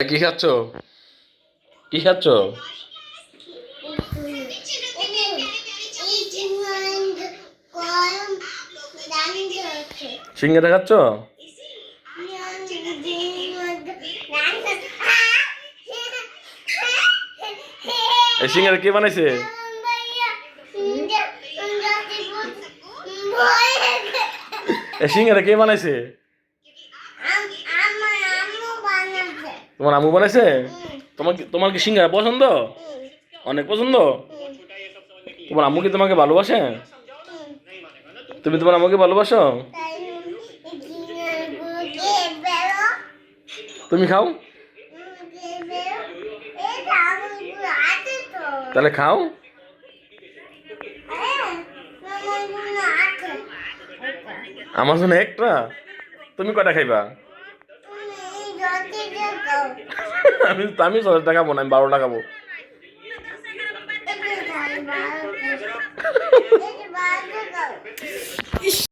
কি খাচ্ছ? কি খাচ্ছ? সিঙ্গারা খাচ্ছ? এই সিঙ্গারা কে বানাইছে? এই সিঙ্গারা কে বানাইছে? তোমার আম্মু বানাইছে? তোমার কি সিঙ্গারা পছন্দ? অনেক পছন্দ? তোমার আম্মু কি তোমাকে ভালোবাসে? তুমি তোমার আম্মুকে ভালোবাসো? তুমি খাও? তাহলে খাও। আমার জন্য একটা? তুমি কয়টা খাইবা? আমি আমি 6টা খাবো না, আমি 12টা খাবো।